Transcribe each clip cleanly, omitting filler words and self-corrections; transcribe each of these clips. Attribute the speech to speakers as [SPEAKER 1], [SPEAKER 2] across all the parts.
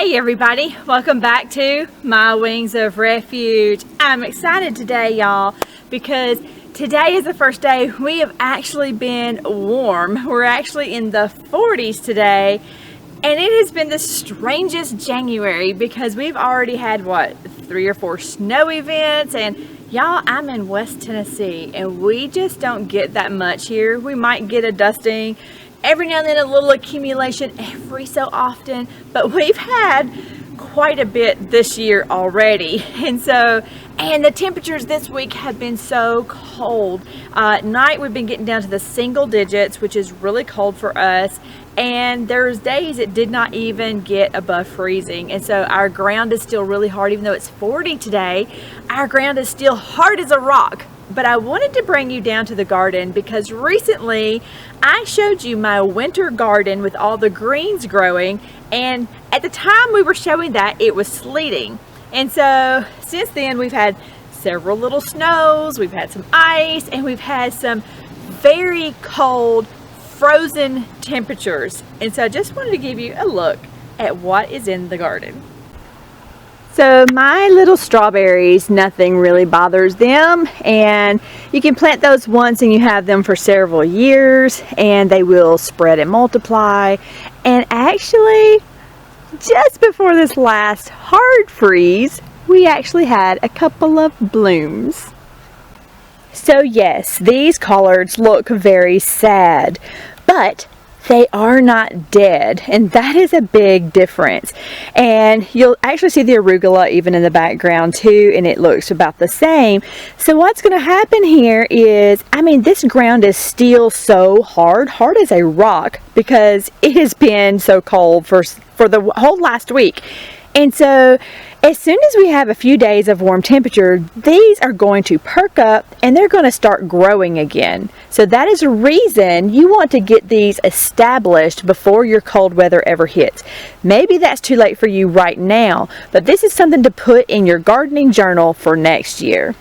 [SPEAKER 1] Hey everybody, welcome back to My Wings of Refuge. I'm excited today, y'all, because today is the first day we have actually been warm. We're actually in the 40s today, and it has been the strangest January because we've already had, what, 3 or 4 snow events, and y'all, I'm in West Tennessee, and we just don't get that much here. We might get a dusting every now and then, a little accumulation every so often, but we've had quite a bit this year already. And the temperatures this week have been so cold. At night we've been getting down to the single digits, which is really cold for us, and there's days it did not even get above freezing. And so our ground is still really hard. Even though it's 40 today, our ground is still hard as a rock. But I wanted to bring you down to the garden because recently I showed you my winter garden with all the greens growing, and at the time we were showing that, it was sleeting. And so since then we've had several little snows, we've had some ice, and we've had some very cold frozen temperatures. And so I just wanted to give you a look at what is in the garden. So my little strawberries, nothing really bothers them, and you can plant those once and you have them for several years and they will spread and multiply. And actually, just before this last hard freeze, we actually had a couple of blooms. So yes, these collards look very sad, but they are not dead, and that is a big difference. And you'll actually see the arugula even in the background too, and it looks about the same. So what's going to happen here is, this ground is still so hard as a rock, because it has been so cold for the whole last week. And so as soon as we have a few days of warm temperature, these are going to perk up and they're going to start growing again. So that is a reason you want to get these established before your cold weather ever hits. Maybe that's too late for you right now, but this is something to put in your gardening journal for next year.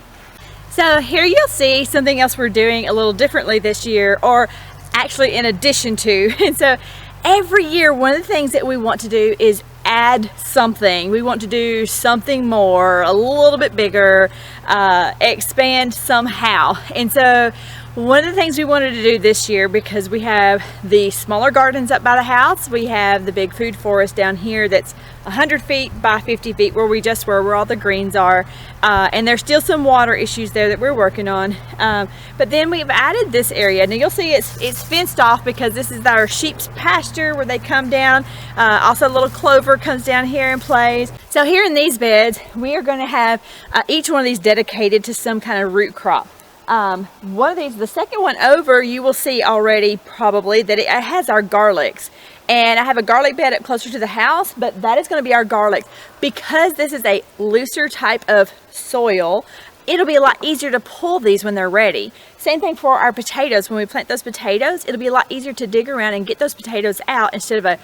[SPEAKER 1] So here you'll see something else we're doing a little differently this year, or actually in addition to. And so every year, one of the things that we want to do is add something. We want to do something more, a little bit bigger, expand somehow. And so one of the things we wanted to do this year, because we have the smaller gardens up by the house, we have the big food forest down here that's 100 feet by 50 feet where we just were, where all the greens are, and there's still some water issues there that we're working on, but then we've added this area. Now you'll see it's fenced off because this is our sheep's pasture where they come down. Also a little clover comes down here and plays. So here in these beds we are going to have each one of these dedicated to some kind of root crop. One of these, the second one over, you will see already probably that it has our garlics. And I have a garlic bed up closer to the house, but that is going to be our garlic. Because this is a looser type of soil, it'll be a lot easier to pull these when they're ready. Same thing for our potatoes. When we plant those potatoes, it'll be a lot easier to dig around and get those potatoes out instead of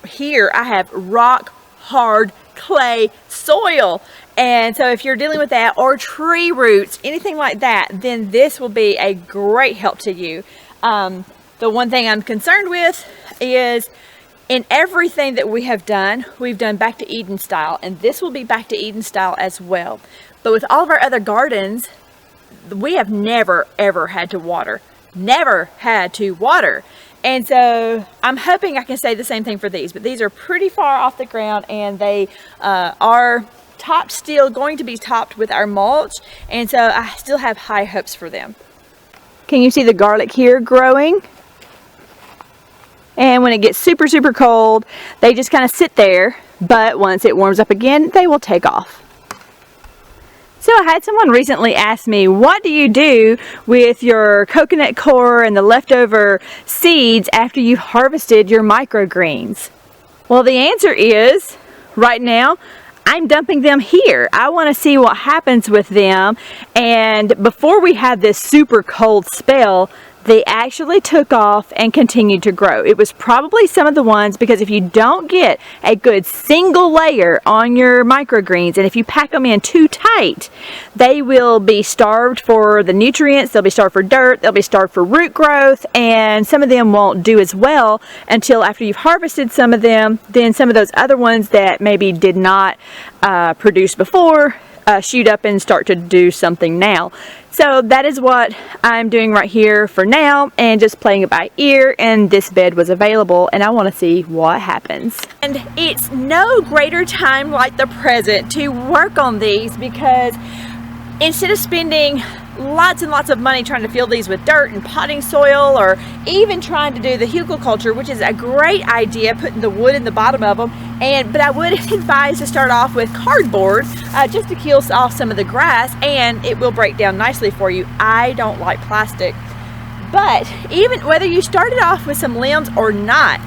[SPEAKER 1] here I have rock hard clay soil. And so if you're dealing with that, or tree roots, anything like that, then this will be a great help to you. The one thing I'm concerned with is, in everything that we have done, we've done back to Eden style, and this will be back to Eden style as well. But with all of our other gardens, we have never ever had to water. Never had to water. And so I'm hoping I can say the same thing for these, but these are pretty far off the ground, and they are still going to be topped with our mulch, and so I still have high hopes for them. Can you see the garlic here growing? And when it gets super cold, they just kind of sit there, but once it warms up again, they will take off. So I had someone recently ask me, what do you do with your coconut coir and the leftover seeds after you've harvested your microgreens? Well, the answer is, right now, I'm dumping them here. I want to see what happens with them, and before we have this super cold spell, they actually took off and continued to grow. It was probably some of the ones, because if you don't get a good single layer on your microgreens, and if you pack them in too tight, they will be starved for the nutrients, they'll be starved for dirt, they'll be starved for root growth, and some of them won't do as well until after you've harvested some of them. Then some of those other ones that maybe did not produce before shoot up and start to do something now. So that is what I'm doing right here for now, and just playing it by ear. And this bed was available, and I want to see what happens. And it's no greater time like the present to work on these, because instead of spending lots and lots of money trying to fill these with dirt and potting soil, or even trying to do the hugelkultur, which is a great idea, putting the wood in the bottom of them, but I would advise to start off with cardboard just to kill off some of the grass, and it will break down nicely for you. I don't like plastic, but even whether you started off with some limbs or not,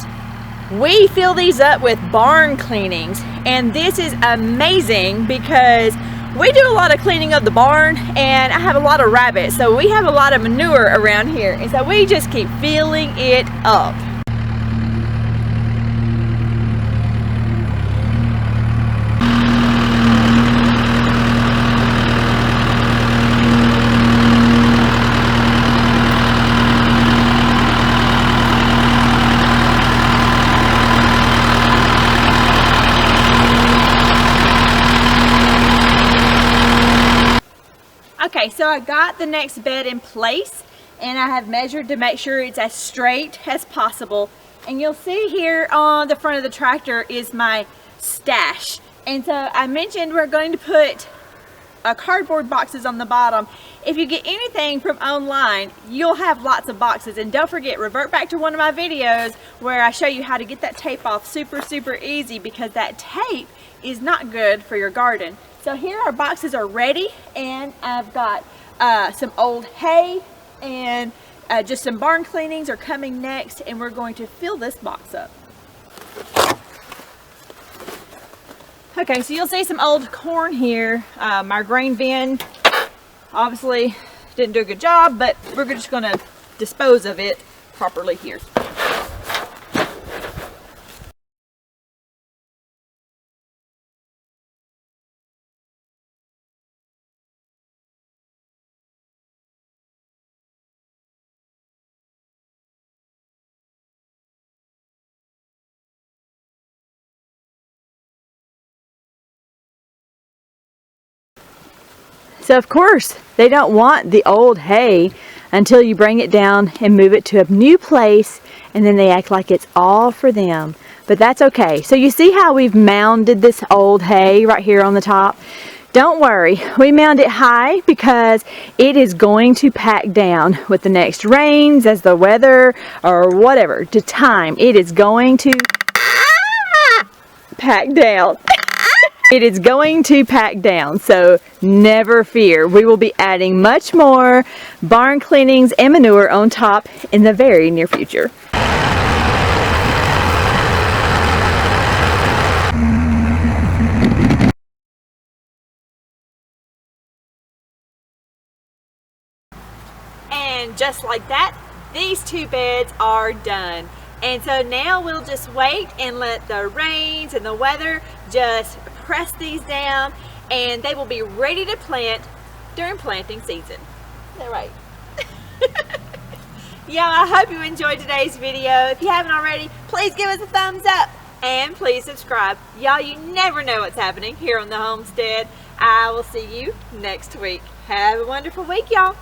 [SPEAKER 1] we fill these up with barn cleanings, and this is amazing because we do a lot of cleaning of the barn, and I have a lot of rabbits, so we have a lot of manure around here, and so we just keep filling it up. Okay, so I got the next bed in place, and I have measured to make sure it's as straight as possible. And you'll see here on the front of the tractor is my stash. And so I mentioned we're going to put cardboard boxes on the bottom. If you get anything from online, you'll have lots of boxes. And don't forget, revert back to one of my videos where I show you how to get that tape off super easy, because that tape is not good for your garden. So here our boxes are ready, and I've got some old hay, and just some barn cleanings are coming next, and we're going to fill this box up. Okay, so you'll see some old corn here. My grain bin obviously didn't do a good job, but we're just going to dispose of it properly here. So of course, they don't want the old hay until you bring it down and move it to a new place, and then they act like it's all for them. But that's okay. So you see how we've mounded this old hay right here on the top? Don't worry, we mound it high because it is going to pack down with the next rains, as the weather or whatever to time. It is going to pack down. It is going to pack down, so never fear. We will be adding much more barn cleanings and manure on top in the very near future. And just like that, these two beds are done. And so now we'll just wait and let the rains and the weather just press these down, and they will be ready to plant during planting season. Is that right? Yeah, I hope you enjoyed today's video. If you haven't already, please give us a thumbs up and please subscribe. Y'all, you never know what's happening here on the homestead. I will see you next week. Have a wonderful week, y'all.